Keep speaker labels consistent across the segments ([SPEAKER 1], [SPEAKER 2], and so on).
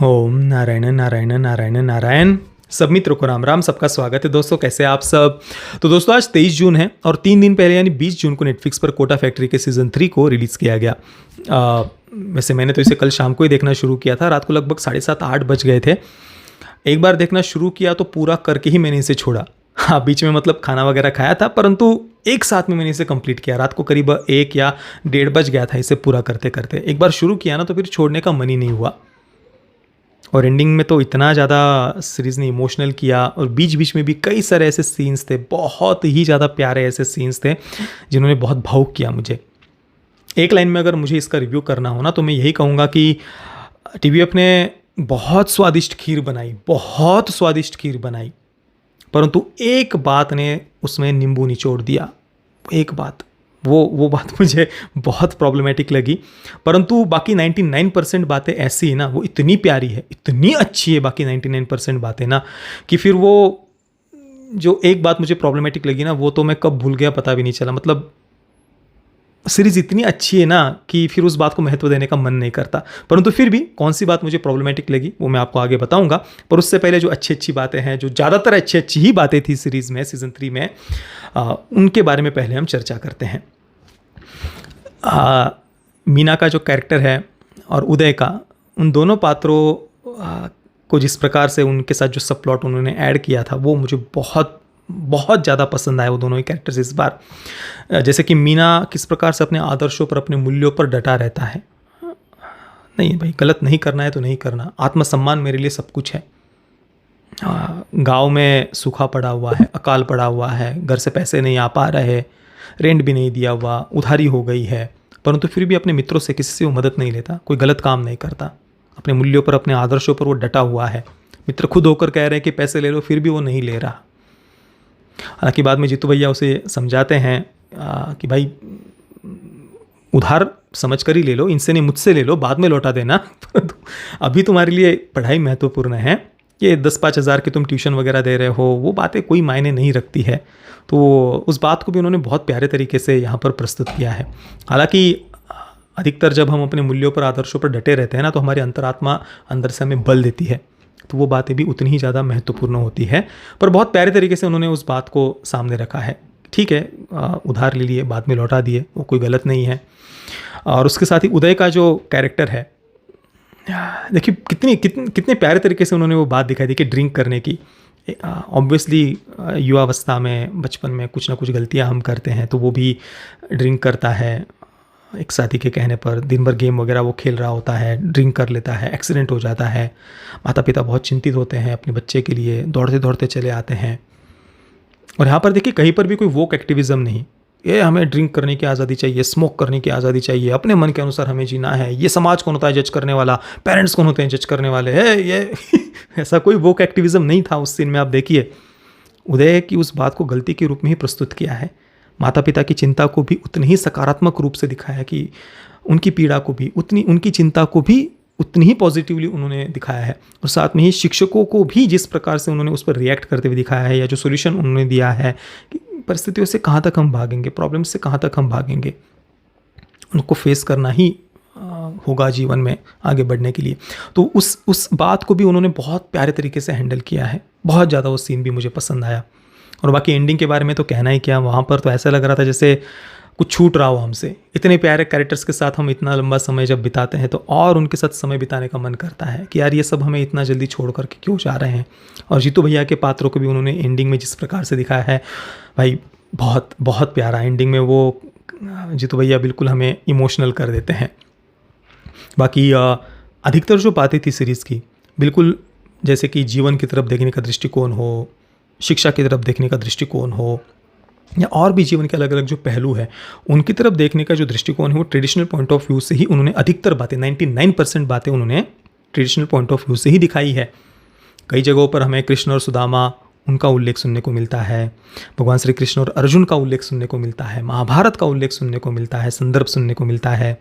[SPEAKER 1] ओम नारायण नारायण नारायण नारायण। सब मित्रों को राम राम, सबका स्वागत है दोस्तों। कैसे आप सब? तो दोस्तों आज 23 जून है और 3 दिन पहले यानी 20 जून को नेटफ्लिक्स पर कोटा फैक्ट्री के सीज़न 3 को रिलीज़ किया गया। वैसे मैंने तो इसे कल शाम को ही देखना शुरू किया था। रात को लगभग 7:30-8 बज गए थे। एक बार देखना शुरू किया तो पूरा करके ही मैंने इसे छोड़ा। हाँ, बीच में मतलब खाना वगैरह खाया था, परंतु एक साथ में मैंने इसे कंप्लीट किया। रात को करीब 1 या 1:30 बज गया था इसे पूरा करते करते। एक बार शुरू किया ना तो फिर छोड़ने का मन ही नहीं हुआ। और एंडिंग में तो इतना ज़्यादा सीरीज़ ने इमोशनल किया और बीच बीच में भी कई सारे ऐसे सीन्स थे, बहुत ही ज़्यादा प्यारे ऐसे सीन्स थे जिन्होंने बहुत भावुक किया मुझे। एक लाइन में अगर मुझे इसका रिव्यू करना हो ना तो मैं यही कहूँगा कि टीवीएफ ने बहुत स्वादिष्ट खीर बनाई, बहुत स्वादिष्ट खीर बनाई, परंतु एक बात ने उसमें नींबू निचोड़ दिया। एक बात, वो बात मुझे बहुत प्रॉब्लमेटिक लगी। परंतु बाकी 99% बातें ऐसी है ना, वो इतनी प्यारी है, इतनी अच्छी है बाकी 99% बातें ना, कि फिर वो जो एक बात मुझे प्रॉब्लमेटिक लगी ना, वो तो मैं कब भूल गया पता भी नहीं चला। मतलब सीरीज़ इतनी अच्छी है ना कि फिर उस बात को महत्व देने का मन नहीं करता। परंतु फिर भी कौन सी बात मुझे प्रॉब्लमेटिक लगी वो मैं आपको आगे बताऊंगा। पर उससे पहले जो अच्छी अच्छी बातें हैं, जो ज़्यादातर अच्छी अच्छी ही बातें थी सीरीज़ में, सीज़न 3 में, उनके बारे में पहले हम चर्चा करते हैं। मीना का जो कैरेक्टर है और उदय का, उन दोनों पात्रों को जिस प्रकार से उनके साथ जो सब प्लॉट उन्होंने ऐड किया था वो मुझे बहुत बहुत ज़्यादा पसंद आए वो दोनों ही कैरेक्टर्स इस बार। जैसे कि मीना किस प्रकार से अपने आदर्शों पर, अपने मूल्यों पर डटा रहता है। नहीं भाई, गलत नहीं करना है तो नहीं करना, आत्मसम्मान मेरे लिए सब कुछ है। गांव में सूखा पड़ा हुआ है, अकाल पड़ा हुआ है, घर से पैसे नहीं आ पा रहे, रेंट भी नहीं दिया हुआ, उधारी हो गई है, परंतु फिर भी अपने मित्रों से, किसी से वो मदद नहीं लेता, कोई गलत काम नहीं करता, अपने मूल्यों पर, अपने आदर्शों पर वो डटा हुआ है। मित्र खुद होकर कह रहे हैं कि पैसे ले लो, फिर भी वो नहीं ले रहा। हालांकि बाद में जीतू भैया उसे समझाते हैं कि भाई उधार समझ कर ही ले लो, इनसे नहीं मुझसे ले लो, बाद में लौटा देना। अभी तुम्हारे लिए पढ़ाई महत्वपूर्ण है। ये 10-5 हज़ार की तुम ट्यूशन वगैरह दे रहे हो, वो बातें कोई मायने नहीं रखती है। तो उस बात को भी उन्होंने बहुत प्यारे तरीके से यहाँ पर प्रस्तुत किया है। हालांकि अधिकतर जब हम अपने मूल्यों पर, आदर्शों पर डटे रहते हैं ना, तो हमारी अंतरात्मा अंदर से हमें बल देती है, तो वो बातें भी उतनी ही ज़्यादा महत्वपूर्ण होती है। पर बहुत प्यारे तरीके से उन्होंने उस बात को सामने रखा है। ठीक है, उधार ले लिए, बाद में लौटा दिए, वो कोई गलत नहीं है। और उसके साथ ही उदय का जो कैरेक्टर है, देखिए कितने प्यारे तरीके से उन्होंने वो बात दिखाई। देखिए ड्रिंक करने की, ऑब्वियसली युवावस्था में, बचपन में कुछ ना कुछ गलतियां हम करते हैं, तो वो भी ड्रिंक करता है। एक साथी के कहने पर दिन भर गेम वगैरह वो खेल रहा होता है, ड्रिंक कर लेता है, एक्सीडेंट हो जाता है। माता पिता बहुत चिंतित होते हैं अपने बच्चे के लिए, दौड़ते दौड़ते चले आते हैं। और यहाँ पर देखिए कहीं पर भी कोई वोक एक्टिविज़म नहीं, ये हमें ड्रिंक करने की आज़ादी चाहिए, स्मोक करने की आज़ादी चाहिए, अपने मन के अनुसार हमें जीना है, ये समाज कौन होता है जज करने वाला, पेरेंट्स कौन होते हैं जज करने वाले है ये। ऐसा कोई वोक एक्टिविज़म नहीं था उस सीन में। आप देखिए उदय की उस बात को गलती के रूप में ही प्रस्तुत किया है। माता पिता की चिंता को भी उतनी ही सकारात्मक रूप से दिखाया कि उनकी पीड़ा को भी उतनी, उनकी चिंता को भी उतनी ही पॉजिटिवली उन्होंने दिखाया है। और साथ में ही शिक्षकों को भी जिस प्रकार से उन्होंने उस पर रिएक्ट करते हुए दिखाया है, या जो सोल्यूशन उन्होंने दिया है कि परिस्थितियों से कहाँ तक हम भागेंगे, प्रॉब्लम से कहाँ तक हम भागेंगे, उनको फेस करना ही होगा जीवन में आगे बढ़ने के लिए। तो उस बात को भी उन्होंने बहुत प्यारे तरीके से हैंडल किया है। बहुत ज़्यादा वो सीन भी मुझे पसंद आया। और बाकी एंडिंग के बारे में तो कहना ही क्या, वहाँ पर तो ऐसा लग रहा था जैसे कुछ छूट रहा हो हमसे। इतने प्यारे कैरेक्टर्स के साथ हम इतना लंबा समय जब बिताते हैं तो और उनके साथ समय बिताने का मन करता है कि यार ये सब हमें इतना जल्दी छोड़ करके क्यों जा रहे हैं। और जीतू भैया के पात्रों को भी उन्होंने एंडिंग में जिस प्रकार से दिखाया है भाई, बहुत बहुत प्यारा। एंडिंग में वो जीतू भैया बिल्कुल हमें इमोशनल कर देते हैं। बाकी अधिकतर जो बातें थी सीरीज़ की, बिल्कुल जैसे कि जीवन की तरफ देखने का दृष्टिकोण हो, शिक्षा की तरफ देखने का दृष्टिकोण हो, या और भी जीवन के अलग अलग जो पहलू है उनकी तरफ देखने का जो दृष्टिकोण है, वो ट्रेडिशनल पॉइंट ऑफ व्यू से ही उन्होंने अधिकतर बातें, 99% बातें उन्होंने ट्रेडिशनल पॉइंट ऑफ व्यू से ही दिखाई है। कई जगहों पर हमें कृष्ण और सुदामा, उनका उल्लेख सुनने को मिलता है, भगवान श्री कृष्ण और अर्जुन का उल्लेख सुनने को मिलता है, महाभारत का उल्लेख सुनने को मिलता है, संदर्भ सुनने को मिलता है।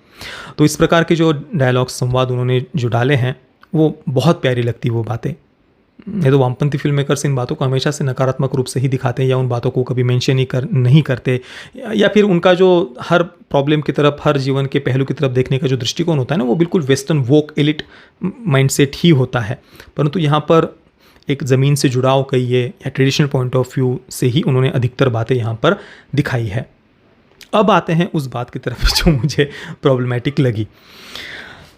[SPEAKER 1] तो इस प्रकार के जो डायलॉग्स, संवाद उन्होंने जो डाले हैं वो बहुत प्यारी लगती वो बातें। ये तो वामपंथी फिल्म मेकर्स इन बातों को हमेशा से नकारात्मक रूप से ही दिखाते हैं या उन बातों को कभी मेंशन ही नहीं करते, या फिर उनका जो हर प्रॉब्लम की तरफ, हर जीवन के पहलू की तरफ देखने का जो दृष्टिकोण होता है ना, वो बिल्कुल वेस्टर्न वोक एलिट माइंडसेट ही होता है। परंतु यहाँ पर एक ज़मीन से जुड़ाव कहिए या ट्रेडिशनल पॉइंट ऑफ व्यू से ही उन्होंने अधिकतर बातें यहाँ पर दिखाई है। अब आते हैं उस बात की तरफ जो मुझे प्रॉब्लमेटिक लगी।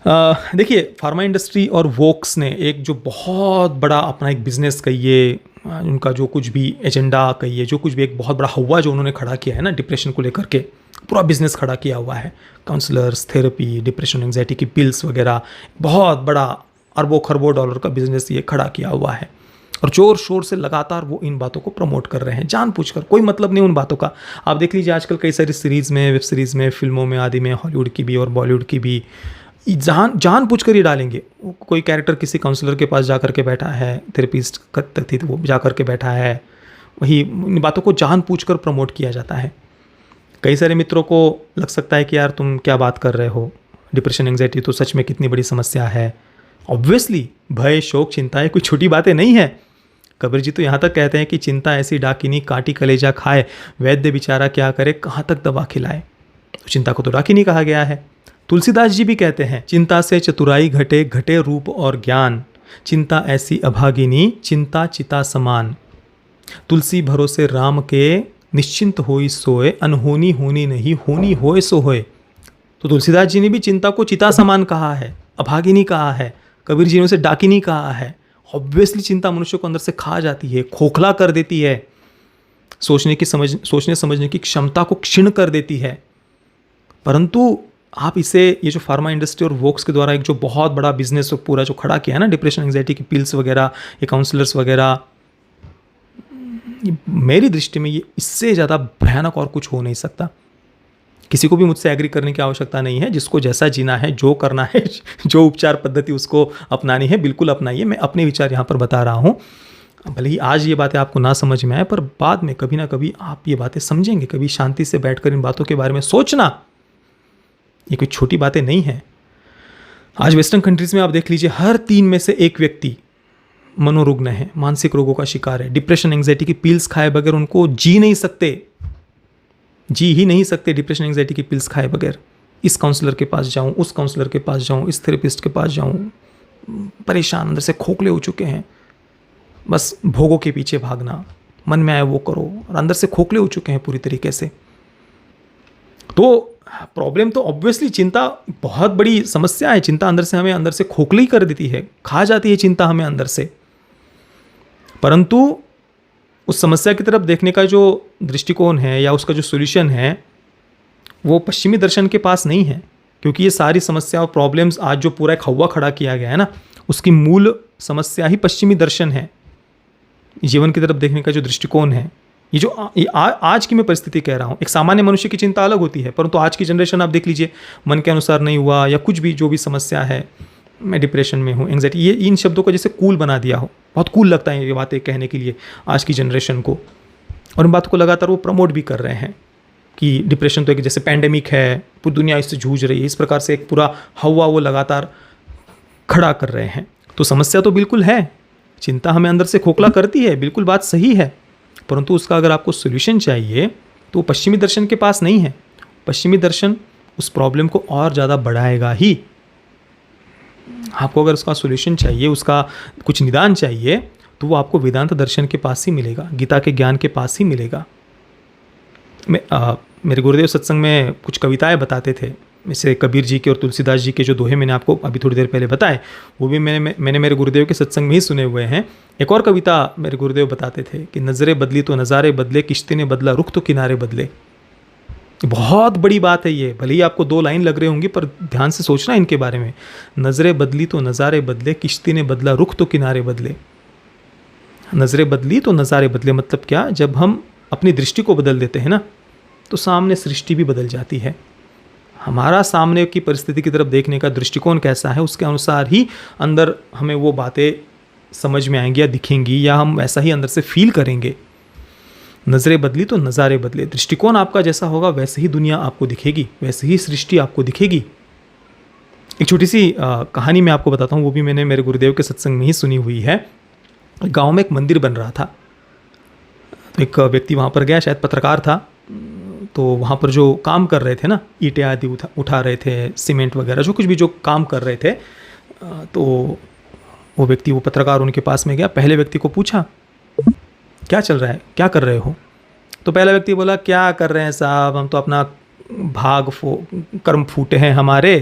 [SPEAKER 1] देखिए, फार्मा इंडस्ट्री और वोक्स ने एक जो बहुत बड़ा अपना एक बिजनेस कहिए, उनका जो कुछ भी एजेंडा कहिए, जो कुछ भी एक बहुत बड़ा हवा जो उन्होंने खड़ा किया है ना डिप्रेशन को लेकर के, पूरा बिजनेस खड़ा किया हुआ है। काउंसलर्स, थेरेपी, डिप्रेशन एंग्जाइटी की पिल्स वगैरह, बहुत बड़ा अरबों खरबों डॉलर का बिजनेस ये खड़ा किया हुआ है और जोर शोर से लगातार वो इन बातों को प्रमोट कर रहे हैं जानबूझकर। कोई मतलब नहीं उन बातों का। आप देख लीजिए आजकल कई सारी सीरीज़ में, वेब सीरीज़ में, फिल्मों में आदि में, हॉलीवुड की भी और बॉलीवुड की भी, जानबूझकर ही डालेंगे। कोई कैरेक्टर किसी काउंसलर के पास जा कर के बैठा है, थेरेपिस्ट थी तो वो जा कर के बैठा है, वही इन बातों को जानबूझकर प्रमोट किया जाता है। कई सारे मित्रों को लग सकता है कि यार तुम क्या बात कर रहे हो, डिप्रेशन एंग्जाइटी तो सच में कितनी बड़ी समस्या है। ऑब्वियसली भय, शोक, चिंताएं कोई छोटी बातें नहीं है। कबीर जी तो यहाँ तक कहते हैं कि चिंता ऐसी डाकिनी काटी कलेजा खाए, वैद्य बेचारा क्या करे कहाँ तक दवा खिलाए। तो चिंता को तो डाकिनी कहा गया है। तुलसीदास जी भी कहते हैं, चिंता से चतुराई घटे, घटे रूप और ज्ञान, चिंता ऐसी अभागिनी, चिंता चिता समान। तुलसी भरोसे राम के, निश्चिंत होई सोए, अनहोनी होनी नहीं, होनी होए सो होए। तो तुलसीदास जी ने भी चिंता को चिता समान कहा है, अभागिनी कहा है। कबीर जी ने उसे डाकिनी कहा है। ऑब्वियसली चिंता मनुष्य को अंदर से खा जाती है, खोखला कर देती है, सोचने समझने की क्षमता को क्षीण कर देती है। परंतु आप इसे, ये जो फार्मा इंडस्ट्री और वोक्स के द्वारा एक जो बहुत बड़ा बिजनेस पूरा जो खड़ा किया है ना, डिप्रेशन एंग्जाइटी की पिल्स वगैरह, ये काउंसलर्स वगैरह, मेरी दृष्टि में ये इससे ज़्यादा भयानक और कुछ हो नहीं सकता। किसी को भी मुझसे एग्री करने की आवश्यकता नहीं है। जिसको जैसा जीना है, जो करना है, जो उपचार पद्धति उसको अपनानी है, बिल्कुल अपनाइए। मैं अपने विचार यहाँ पर बता रहा हूँ। भले ही आज ये बातें आपको ना समझ में आए, पर बाद में कभी ना कभी आप ये बातें समझेंगे। कभी शांति से बैठकर इन बातों के बारे में सोचना, ये कोई छोटी बातें नहीं है। आज वेस्टर्न कंट्रीज़ में आप देख लीजिए, हर 3 में से 1 व्यक्ति मनोरुग्ण है, मानसिक रोगों का शिकार है। डिप्रेशन एंग्जाइटी की पिल्स खाए बगैर उनको जी ही नहीं सकते। डिप्रेशन एंग्जाइटी की पिल्स खाए बगैर। इस काउंसलर के पास जाऊं, उस काउंसलर के पास जाऊं, इस थेरेपिस्ट के पास जाऊं, परेशान, अंदर से खोखले हो चुके हैं। बस भोगों के पीछे भागना, मन में आए वो करो, और अंदर से खोखले हो चुके हैं पूरी तरीके से। तो प्रॉब्लम तो ऑब्वियसली चिंता बहुत बड़ी समस्या है। चिंता अंदर से हमें अंदर से खोखले ही कर देती है, खा जाती है चिंता हमें अंदर से। परंतु उस समस्या की तरफ देखने का जो दृष्टिकोण है या उसका जो सॉल्यूशन है, वो पश्चिमी दर्शन के पास नहीं है। क्योंकि ये सारी समस्या और प्रॉब्लम्स आज जो पूरा एक हवा खड़ा किया गया है ना, उसकी मूल समस्या ही पश्चिमी दर्शन है। जीवन की तरफ देखने का जो दृष्टिकोण है, ये जो आज की मैं परिस्थिति कह रहा हूँ, एक सामान्य मनुष्य की चिंता अलग होती है, परंतु आज की जनरेशन आप देख लीजिए, मन के अनुसार नहीं हुआ या कुछ भी जो भी समस्या है, मैं डिप्रेशन में हूँ, एंग्जाइटी, ये इन शब्दों को जैसे कूल बना दिया हो। बहुत कूल लगता है ये बातें कहने के लिए आज की जनरेशन को, और इन बातों को लगातार वो प्रमोट भी कर रहे हैं कि डिप्रेशन तो एक जैसे पैंडेमिक है, पूरी दुनिया इससे जूझ रही है। इस प्रकार से एक पूरा हवा वो लगातार खड़ा कर रहे हैं। तो समस्या तो बिल्कुल है, चिंता हमें अंदर से खोखला करती है, बिल्कुल बात सही है। परंतु उसका अगर आपको सोल्यूशन चाहिए तो पश्चिमी दर्शन के पास नहीं है। पश्चिमी दर्शन उस प्रॉब्लम को और ज़्यादा बढ़ाएगा ही। आपको अगर उसका सोल्यूशन चाहिए, उसका कुछ निदान चाहिए, तो वो आपको वेदांत दर्शन के पास ही मिलेगा, गीता के ज्ञान के पास ही मिलेगा। मेरे गुरुदेव सत्संग में कुछ कविताएं बताते थे, जैसे कबीर जी के और तुलसीदास जी के जो दोहे मैंने आपको अभी थोड़ी देर पहले बताए, वो भी मैंने मेरे गुरुदेव के सत्संग में ही सुने हुए हैं। एक और कविता मेरे गुरुदेव बताते थे कि नज़रें बदली तो नज़ारे बदले, किश्ती ने बदला रुख तो किनारे बदले। बहुत बड़ी बात है ये। भले ही आपको 2 लाइन लग रही होंगी, पर ध्यान से सोचना इनके बारे में। नज़रें बदली तो नज़ारे बदले, किश्ती ने बदला रुख तो किनारे बदले। नज़रें बदली तो नज़ारे बदले मतलब क्या? जब हम अपनी दृष्टि को बदल देते हैं ना, तो सामने सृष्टि भी बदल जाती है। हमारा सामने की परिस्थिति की तरफ देखने का दृष्टिकोण कैसा है, उसके अनुसार ही अंदर हमें वो बातें समझ में आएंगी या दिखेंगी, या हम वैसा ही अंदर से फील करेंगे। नज़रें बदली तो नज़ारे बदले। दृष्टिकोण आपका जैसा होगा वैसे ही दुनिया आपको दिखेगी, वैसे ही सृष्टि आपको दिखेगी। एक छोटी सी कहानी मैं आपको बताता हूँ, वो भी मैंने मेरे गुरुदेव के सत्संग में ही सुनी हुई है। गांव में एक मंदिर बन रहा था। तो एक व्यक्ति वहाँ पर गया, शायद पत्रकार था। तो वहाँ पर जो काम कर रहे थे ना, ईंटें आदि उठा रहे थे, सीमेंट वगैरह जो कुछ भी जो काम कर रहे थे, तो वो व्यक्ति, वो पत्रकार उनके पास में गया। पहले व्यक्ति को पूछा, क्या चल रहा है, क्या कर रहे हो? तो पहला व्यक्ति बोला, क्या कर रहे हैं साहब, हम तो अपना कर्म फूटे हैं हमारे,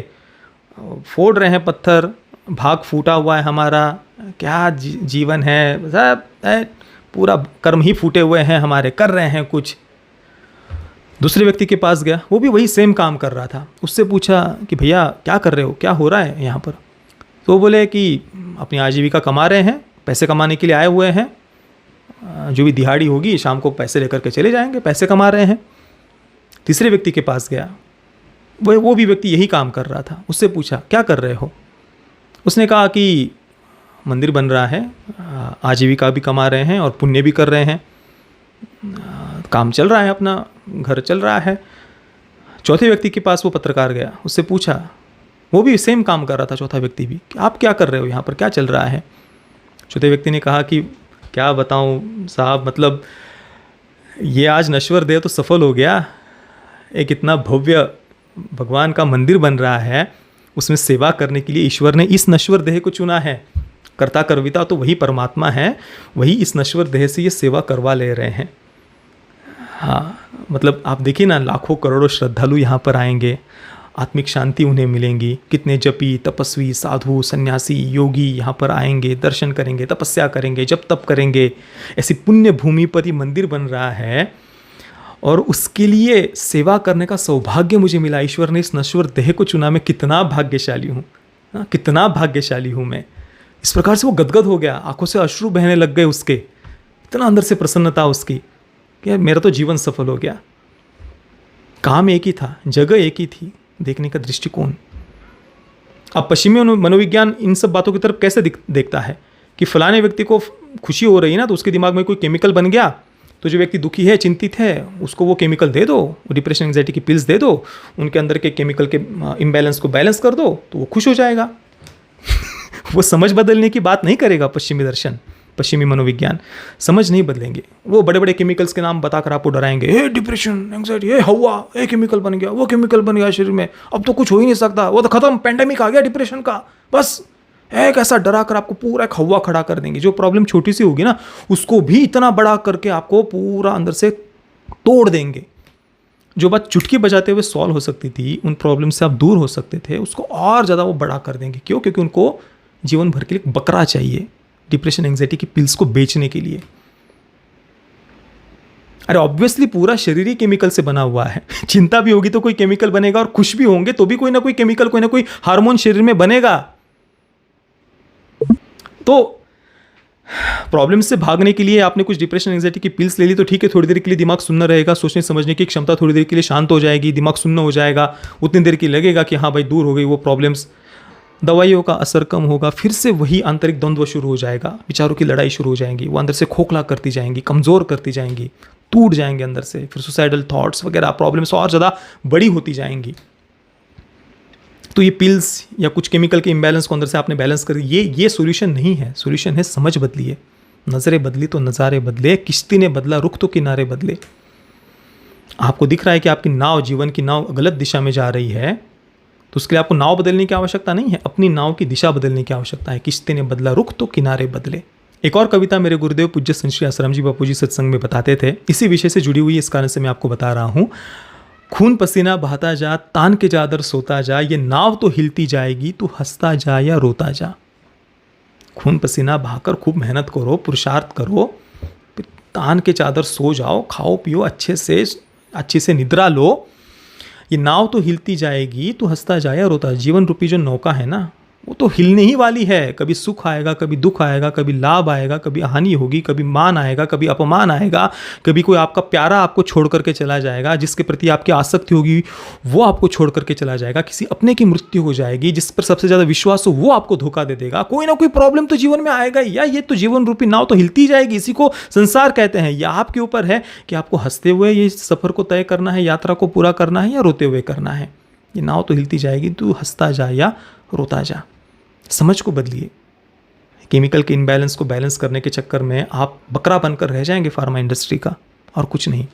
[SPEAKER 1] फोड़ रहे हैं पत्थर, भाग फूटा हुआ है हमारा, क्या जीवन है साहब, पूरा कर्म ही फूटे हुए हैं हमारे, कर रहे हैं कुछ। दूसरे व्यक्ति के पास गया, वो भी वही सेम काम कर रहा था। उससे पूछा कि भैया क्या कर रहे हो, क्या हो रहा है यहाँ पर? तो वो बोले कि अपनी आजीविका कमा रहे हैं, पैसे कमाने के लिए आए हुए हैं, जो भी दिहाड़ी होगी शाम को पैसे लेकर के चले जाएंगे, पैसे कमा रहे हैं। तीसरे व्यक्ति के पास गया, वो भी व्यक्ति यही काम कर रहा था। उससे पूछा, क्या कर रहे हो? उसने कहा कि मंदिर बन रहा है, आजीविका भी कमा रहे हैं और पुण्य भी कर रहे हैं, काम चल रहा है, अपना घर चल रहा है। चौथे व्यक्ति के पास वो पत्रकार गया, उससे पूछा, वो भी सेम काम कर रहा था, चौथा व्यक्ति भी, कि आप क्या कर रहे हो यहाँ पर, क्या चल रहा है? चौथे व्यक्ति ने कहा कि क्या बताऊँ साहब, मतलब ये आज नश्वर देह तो सफल हो गया, एक इतना भव्य भगवान का मंदिर बन रहा है, उसमें सेवा करने के लिए ईश्वर ने इस नश्वर देह को चुना है। कर्ता कर्विता तो वही परमात्मा है, वही इस नश्वर देह से ये सेवा करवा ले रहे हैं। हाँ, मतलब आप देखिए ना, लाखों करोड़ों श्रद्धालु यहाँ पर आएंगे, आत्मिक शांति उन्हें मिलेंगी। कितने जपी, तपस्वी, साधु, सन्यासी, योगी यहाँ पर आएंगे, दर्शन करेंगे, तपस्या करेंगे, जप तप करेंगे। ऐसी पुण्य भूमि पर ही मंदिर बन रहा है और उसके लिए सेवा करने का सौभाग्य मुझे मिला। ईश्वर ने इस नश्वर देह को चुना, मैं कितना भाग्यशाली हूँ, कितना भाग्यशाली हूँ मैं। इस प्रकार से वो गदगद हो गया, आंखों से अश्रु बहने लग गए उसके, इतना अंदर से प्रसन्नता उसकी कि मेरा तो जीवन सफल हो गया। काम एक ही था, जगह एक ही थी, देखने का दृष्टिकोण। अब पश्चिमी मनोविज्ञान इन सब बातों की तरफ कैसे देखता है कि फलाने व्यक्ति को खुशी हो रही है ना, तो उसके दिमाग में कोई केमिकल बन गया, तो जो व्यक्ति दुखी है, चिंतित है, उसको वो केमिकल दे दो, डिप्रेशन एंग्जाइटी की पिल्स दे दो, उनके अंदर के केमिकल के इम्बैलेंस को बैलेंस कर दो, तो वो खुश हो जाएगा। वो समझ बदलने की बात नहीं करेगा। पश्चिमी दर्शन, पश्चिमी मनोविज्ञान समझ नहीं बदलेंगे। वो बड़े बड़े केमिकल्स के नाम बताकर आपको डराएंगे, हे डिप्रेशन, एंग्जाइटी, हे हवा, हे केमिकल बन गया, वो केमिकल बन गया शरीर में, अब तो कुछ हो ही नहीं सकता, वो तो खत्म, पेंडेमिक आ गया डिप्रेशन का, बस एक ऐसा डरा कर आपको पूरा एक हवा खड़ा कर देंगे। जो प्रॉब्लम छोटी सी होगी ना, उसको भी इतना बड़ा करके आपको पूरा अंदर से तोड़ देंगे। जो बात चुटकी बजाते हुए सॉल्व हो सकती थी, उन प्रॉब्लम से आप दूर हो सकते थे, उसको और ज़्यादा वो बड़ा कर देंगे। क्यों? क्योंकि उनको जीवन भर के लिए बकरा चाहिए डिप्रेशन एंग्जाइटी की पिल्स को बेचने के लिए। अरे ऑब्वियसली पूरा शरीर ही केमिकल से बना हुआ है। चिंता भी होगी तो कोई केमिकल बनेगा, और खुश भी होंगे तो भी कोई ना कोई केमिकल, कोई ना कोई हार्मोन शरीर में बनेगा। तो प्रॉब्लम से भागने के लिए आपने कुछ डिप्रेशन एंग्जाइटी की पिल्स ले ली तो ठीक है, थोड़ी देर के लिए दिमाग सुनना रहेगा, सोचने समझने की क्षमता थोड़ी देर के लिए शांत हो जाएगी, दिमाग सुनना हो जाएगा, उतनी देर की लगेगा कि हाँ भाई दूर हो गई वो प्रॉब्लम्स। दवाइयों का असर कम होगा, फिर से वही आंतरिक द्वंद्व शुरू हो जाएगा, विचारों की लड़ाई शुरू हो जाएंगी, वो अंदर से खोखला करती जाएंगी, कमज़ोर करती जाएंगी, टूट जाएंगे अंदर से, फिर सुसाइडल थॉट्स वगैरह प्रॉब्लम्स और ज़्यादा बड़ी होती जाएंगी। तो ये पिल्स या कुछ केमिकल के इम्बैलेंस को अंदर से आपने बैलेंस कर, ये सॉल्यूशन नहीं है। सॉल्यूशन है समझ बदलिए। नज़रें बदली तो नज़ारे बदले, किश्ती ने बदला रुख तो किनारे बदले। आपको दिख रहा है कि आपकी नाव, जीवन की नाव गलत दिशा में जा रही है, तो उसके लिए आपको नाव बदलने की आवश्यकता नहीं है, अपनी नाव की दिशा बदलने की आवश्यकता है। किश्ती ने बदला रुख तो किनारे बदले। एक और कविता मेरे गुरुदेव पूज्य संत श्री आसाराम जी बापू जी सत्संग में बताते थे, इसी विषय से जुड़ी हुई, इस कारण से मैं आपको बता रहा हूँ। खून पसीना बहाता जा, तान के चादर सोता जा, ये नाव तो हिलती जाएगी, तू हंसता जा या रोता जा। खून पसीना बहाकर खूब मेहनत करो, पुरुषार्थ करो, फिर तान के चादर सो जाओ, खाओ पियो, अच्छे से निद्रा लो, ये नाव तो हिलती जाएगी, तू हंसता जा या रोता। जीवन रूपी जो नौका है ना, वो तो हिलने ही वाली है। कभी सुख आएगा, कभी दुख आएगा, कभी लाभ आएगा, कभी हानि होगी, कभी मान आएगा, कभी अपमान आएगा, कभी कोई आपका प्यारा आपको छोड़ करके चला जाएगा, जिसके प्रति आपकी आसक्ति होगी वो आपको छोड़ करके चला जाएगा, किसी अपने की मृत्यु हो जाएगी, जिस पर सबसे ज़्यादा विश्वास हो वो आपको धोखा दे देगा। कोई ना कोई प्रॉब्लम तो जीवन में आएगा ही। या ये तो जीवन रूपी नाव तो हिलती जाएगी, इसी को संसार कहते हैं। या आपके ऊपर है कि आपको हंसते हुए ये सफ़र को तय करना है, यात्रा को पूरा करना है, या रोते हुए करना है। ये नाव तो हिलती जाएगी, तू हंसता जा या रोता जा। समझ को बदलिए। केमिकल के इम्बैलेंस को बैलेंस करने के चक्कर में आप बकरा बनकर रह जाएंगे फार्मा इंडस्ट्री का, और कुछ नहीं।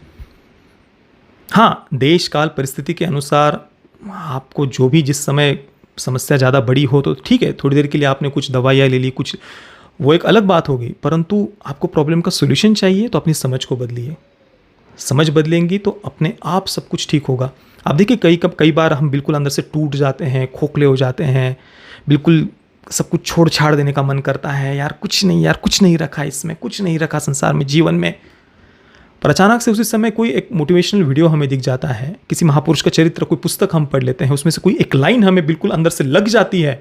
[SPEAKER 1] हाँ, देश काल परिस्थिति के अनुसार आपको जो भी जिस समय समस्या ज़्यादा बड़ी हो तो ठीक है, थोड़ी देर के लिए आपने कुछ दवाइयाँ ले ली, कुछ, वो एक अलग बात होगी, परंतु आपको प्रॉब्लम का सोल्यूशन चाहिए तो अपनी समझ को बदलिए। समझ बदलेंगी तो अपने आप सब कुछ ठीक होगा। आप देखिए कई बार हम बिल्कुल अंदर से टूट जाते हैं, खोखले हो जाते हैं, बिल्कुल सब कुछ छोड़ छाड़ देने का मन करता है, यार कुछ नहीं रखा इसमें, कुछ नहीं रखा संसार में, जीवन में। पर अचानक से उसी समय कोई एक मोटिवेशनल वीडियो हमें दिख जाता है, किसी महापुरुष का चरित्र, कोई पुस्तक हम पढ़ लेते हैं, उसमें से कोई एक लाइन हमें बिल्कुल अंदर से लग जाती है,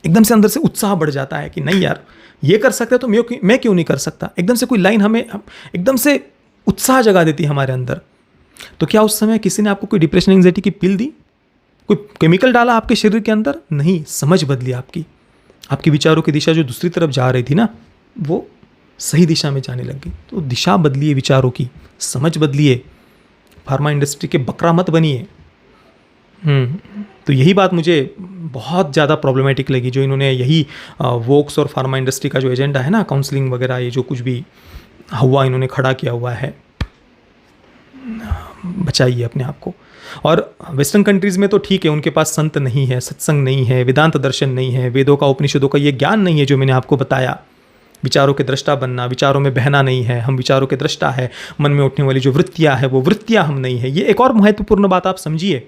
[SPEAKER 1] एकदम से अंदर से उत्साह बढ़ जाता है कि नहीं यार, ये कर सकते तो मैं क्यों नहीं कर सकता। एकदम से कोई लाइन हमें एकदम से उत्साह जगा देती है हमारे अंदर। तो क्या उस समय किसी ने आपको कोई डिप्रेशन एंग्जाइटी की पिल दी, कोई केमिकल डाला आपके शरीर के अंदर? नहीं, समझ बदली आपकी विचारों की दिशा जो दूसरी तरफ जा रही थी ना, वो सही दिशा में जाने लग गई। तो दिशा बदलिए विचारों की, समझ बदलिए, फार्मा इंडस्ट्री के बकरा मत बनिए। तो यही बात मुझे बहुत ज़्यादा प्रॉब्लमेटिक लगी, जो इन्होंने यही वोक्स और फार्मा इंडस्ट्री का जो एजेंडा है ना, काउंसलिंग वगैरह, ये जो कुछ भी हुआ इन्होंने खड़ा किया हुआ है। बचाइए अपने आप को। और वेस्टर्न कंट्रीज़ में तो ठीक है, उनके पास संत नहीं है, सत्संग नहीं है, वेदांत दर्शन नहीं है, वेदों का उपनिषदों का ये ज्ञान नहीं है जो मैंने आपको बताया। विचारों के दृष्टा बनना, विचारों में बहना नहीं है, हम विचारों के दृष्टा है। मन में उठने वाली जो वृत्तियाँ है वो वृत्तियाँ हम नहीं है। ये एक और महत्वपूर्ण बात आप समझिए।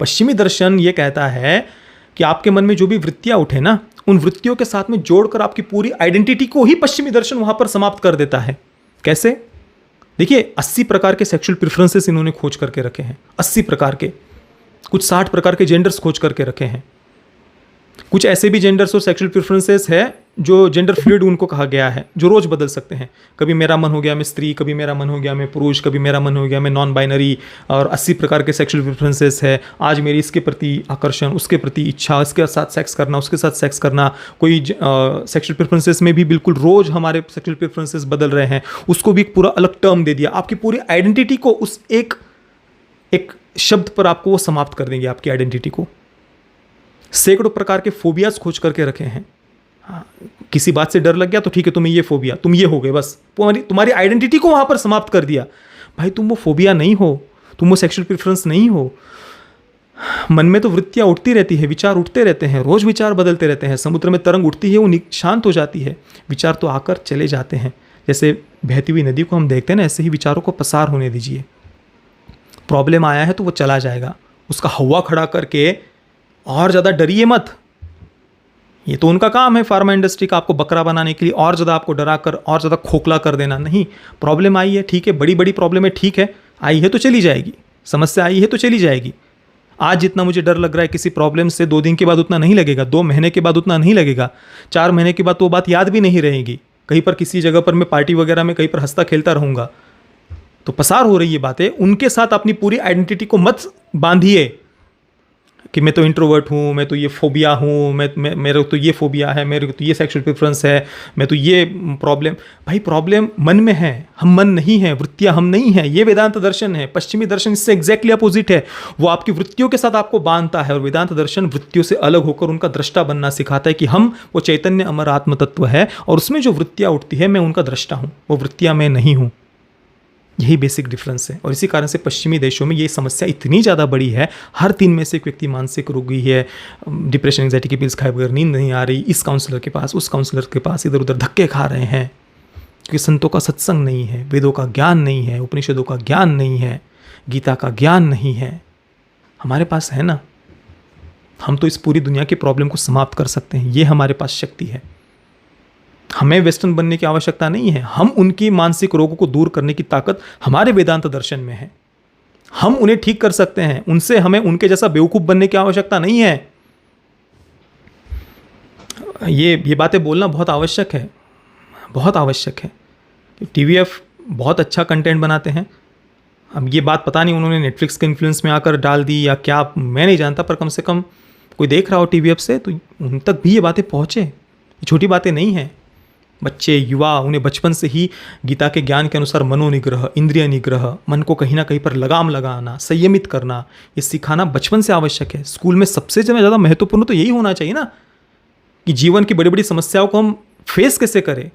[SPEAKER 1] पश्चिमी दर्शन ये कहता है कि आपके मन में जो भी वृत्तियाँ उठे ना, उन वृत्तियों के साथ में जोड़कर आपकी पूरी आइडेंटिटी को ही पश्चिमी दर्शन वहाँ पर समाप्त कर देता है। कैसे? देखिए, 80 प्रकार के सेक्सुअल प्रेफरेंसेस इन्होंने खोज करके रखे हैं, 80 प्रकार के। कुछ 60 प्रकार के जेंडर्स खोज करके रखे हैं। कुछ ऐसे भी जेंडर्स और सेक्सुअल प्रेफरेंसेस है जो जेंडर फ्लूइड उनको कहा गया है, जो रोज़ बदल सकते हैं। कभी मेरा मन हो गया मैं स्त्री, कभी मेरा मन हो गया मैं पुरुष, कभी मेरा मन हो गया मैं नॉन बाइनरी। और 80 प्रकार के सेक्सुअल प्रेफरेंसेस है। आज मेरी इसके प्रति आकर्षण, उसके प्रति इच्छा, इसके साथ सेक्स करना, उसके साथ सेक्स करना। कोई सेक्सुअल प्रेफरेंसेस में भी बिल्कुल रोज़ हमारे सेक्सुअल प्रेफरेंसेस बदल रहे हैं, उसको भी एक पूरा अलग टर्म दे दिया। आपकी पूरी आइडेंटिटी को उस एक शब्द पर आपको वो समाप्त कर देंगे, आपकी आइडेंटिटी को। सैकड़ों प्रकार के फोबियाज खोज करके रखे हैं। किसी बात से डर लग गया तो ठीक है, तुम्हें ये फोबिया, तुम ये हो गए, बस तुम्हारी आइडेंटिटी को वहां पर समाप्त कर दिया। भाई तुम वो फोबिया नहीं हो, तुम वो सेक्सुअल प्रेफरेंस नहीं हो। मन में तो वृत्तियां उठती रहती है, विचार उठते रहते हैं, रोज विचार बदलते रहते हैं। समुद्र में तरंग उठती है, वो शांत हो जाती है, विचार तो आकर चले जाते हैं। जैसे बहती हुई नदी को हम देखते हैं ना, ऐसे ही विचारों को पसार होने दीजिए। प्रॉब्लम आया है तो वो चला जाएगा, उसका हवा खड़ा करके और ज़्यादा डरिए मत। ये तो उनका काम है फार्मा इंडस्ट्री का, आपको बकरा बनाने के लिए और ज़्यादा आपको डरा कर और ज़्यादा खोखला कर देना। नहीं, प्रॉब्लम आई है ठीक है, बड़ी बड़ी प्रॉब्लम है ठीक है, आई है तो चली जाएगी, समस्या आई है तो चली जाएगी। आज जितना मुझे डर लग रहा है किसी प्रॉब्लम से, 2 दिन के बाद उतना नहीं लगेगा, 2 महीने के बाद उतना नहीं लगेगा, 4 महीने के बाद तो वो बात याद भी नहीं रहेगी। कहीं पर किसी जगह पर मैं पार्टी वगैरह में कहीं पर हंसता खेलता रहूँगा। तो पसार हो रही है बातें, उनके साथ अपनी पूरी आइडेंटिटी को मत बांधिए कि मैं तो इंट्रोवर्ट हूँ, मैं तो ये फोबिया हूँ, मेरे तो ये फोबिया है, मेरे को तो ये सेक्सुअल प्रेफरेंस है, मैं तो ये प्रॉब्लम। भाई प्रॉब्लम मन में है, हम मन नहीं है, वृत्तियाँ हम नहीं हैं। ये वेदांत दर्शन है। पश्चिमी दर्शन इससे एग्जैक्टली अपोजिट है। वो आपकी वृत्तियों के साथ आपको बांधता है, और वेदांत दर्शन वृत्तियों से अलग होकर उनका दृष्टा बनना सिखाता है कि हम वो चैतन्य अमर आत्म तत्व है, और उसमें जो वृत्तियाँ उठती है मैं उनका दृष्टा हूँ, वो वृत्तियाँ मैं नहीं हूँ। यही बेसिक डिफरेंस है। और इसी कारण से पश्चिमी देशों में ये समस्या इतनी ज़्यादा बड़ी है, हर 3 में से एक व्यक्ति मानसिक रोगी है, डिप्रेशन एंग्जाइटी की पिल्स खाए बगैर नींद नहीं आ रही, इस काउंसलर के पास उस काउंसलर के पास इधर उधर धक्के खा रहे हैं, क्योंकि संतों का सत्संग नहीं है, वेदों का ज्ञान नहीं है, उपनिषदों का ज्ञान नहीं है, गीता का ज्ञान नहीं है। हमारे पास है ना, हम तो इस पूरी दुनिया की प्रॉब्लम को समाप्त कर सकते हैं, ये हमारे पास शक्ति है। हमें वेस्टर्न बनने की आवश्यकता नहीं है। हम उनकी मानसिक रोगों को दूर करने की ताकत हमारे वेदांत दर्शन में है। हम उन्हें ठीक कर सकते हैं, उनसे हमें उनके जैसा बेवकूफ़ बनने की आवश्यकता नहीं है। ये बातें बोलना बहुत आवश्यक है, बहुत आवश्यक है। टीवीएफ बहुत अच्छा कंटेंट बनाते हैं। अब ये बात पता नहीं उन्होंने नेटफ्लिक्स के इन्फ्लुएंस में आकर डाल दी या क्या, मैं नहीं जानता, पर कम से कम कोई देख रहा हो टीवीएफ से तो उन तक भी ये बातें पहुँचे। ये छोटी बातें नहीं हैं। बच्चे, युवा, उन्हें बचपन से ही गीता के ज्ञान के अनुसार मनोनिग्रह, इंद्रिय निग्रह, मन को कहीं ना कहीं पर लगाम लगाना, संयमित करना, ये सिखाना बचपन से आवश्यक है। स्कूल में सबसे ज़्यादा महत्वपूर्ण तो यही होना चाहिए ना। कि जीवन की बड़ी बड़ी समस्याओं को हम फेस कैसे करें।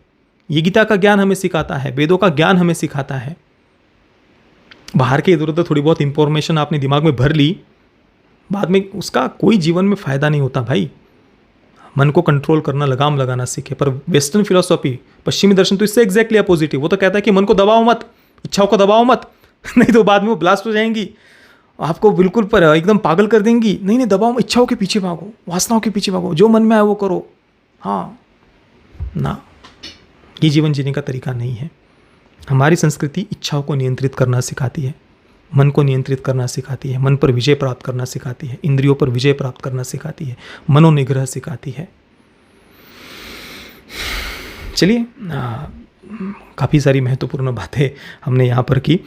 [SPEAKER 1] ये गीता का ज्ञान हमें सिखाता है, वेदों का ज्ञान हमें सिखाता है। बाहर के इधर उधर थोड़ी बहुत इंफॉर्मेशन आपने दिमाग में भर ली, बाद में उसका कोई जीवन में फ़ायदा नहीं होता भाई। मन को कंट्रोल करना, लगाम लगाना सीखे। पर वेस्टर्न फिलोसॉफी, पश्चिमी दर्शन तो इससे एग्जैक्टली अपोजिट है। वो तो कहता है कि मन को दबाओ मत, इच्छाओं को दबाओ मत, नहीं तो बाद में वो ब्लास्ट हो जाएंगी, आपको बिल्कुल पर एकदम पागल कर देंगी। नहीं नहीं, दबाओ, इच्छाओं के पीछे भागो, वासनाओं के पीछे भागो, जो मन में आए वो करो। हाँ ना, ये जीवन जीने का तरीका नहीं है। हमारी संस्कृति इच्छाओं को नियंत्रित करना सिखाती है, मन को नियंत्रित करना सिखाती है, मन पर विजय प्राप्त करना सिखाती है, इंद्रियों पर विजय प्राप्त करना सिखाती है, मनोनिग्रह सिखाती है। चलिए, काफ़ी सारी महत्वपूर्ण बातें हमने यहाँ पर की।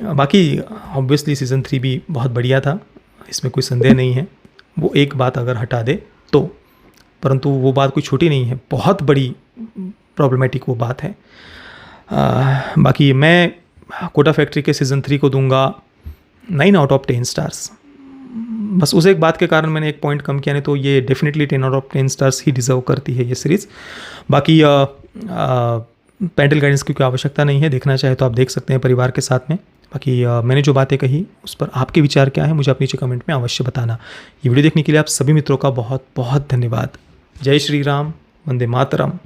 [SPEAKER 1] बाकी ऑब्वियसली सीज़न 3 भी बहुत बढ़िया था, इसमें कोई संदेह नहीं है। वो एक बात अगर हटा दे तो, परंतु वो बात कोई छोटी नहीं है, बहुत बड़ी प्रॉब्लमेटिक वो बात है। बाकी मैं कोटा फैक्ट्री के सीज़न 3 को दूंगा 9 आउट ऑफ 10 स्टार्स। बस उस एक बात के कारण मैंने एक पॉइंट कम किया, नहीं तो ये definitely 10 out of 10 stars he deserve करती है ये सीरीज़। बाकी पेरेंटल गाइडेंस की कोई आवश्यकता नहीं है, देखना चाहे तो आप देख सकते हैं परिवार के साथ में। बाकी मैंने जो बातें कही उस पर आपके विचार क्या है, मुझे आप नीचे कमेंट में अवश्य बताना। ये वीडियो देखने के लिए आप सभी मित्रों का बहुत बहुत धन्यवाद। जय श्री राम, वंदे मातरम।